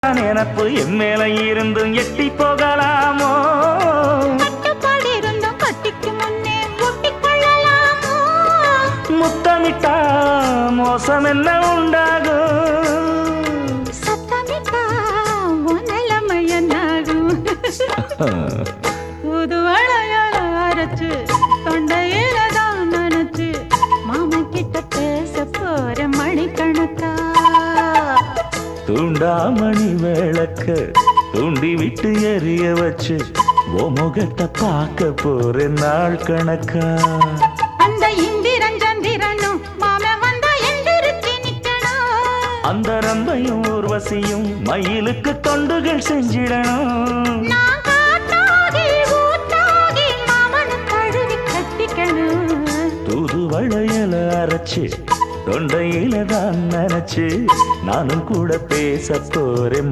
நினப்பு என் மேல இருந்தும் எட்டி போகலாமோ? கட்டுப்பாடு இருந்தும் கட்டிக்கு முன்னே ஒட்டிக்கொள்ளலாமோ? முத்தமிட்டா மோசம் என்ன உண்டாகும்? சத்தமிட்டா உன் நிலைமை என்னாகும்? புது வளையல அரைச்சு தொண்டையில தான் நினைச்சு மாமன் கிட்ட பேச போற மணிக்கணக்கா. தூண்டாமணி விளக்க தூண்டி விட்டு எரிய வச்சு ஓ முகத்தை பார்க்க போற நாள் கணக்கா. அந்த இந்திரன் சந்திரனும் மாமன் வந்தா எந்திரிச்சு நிக்கணும். அந்த ரம்பையும் ஊர்வசியும் மயிலுக்கு தொண்டுகள் செஞ்சிடணும். நான் காட்டாகி ஊட்டாகி மாமனை தழுவி கட்டிக்கணும். தூது வளையல அரைச்சு தொண்டையில தான் நினைச்சு நானும் கூட பேச போறேன்.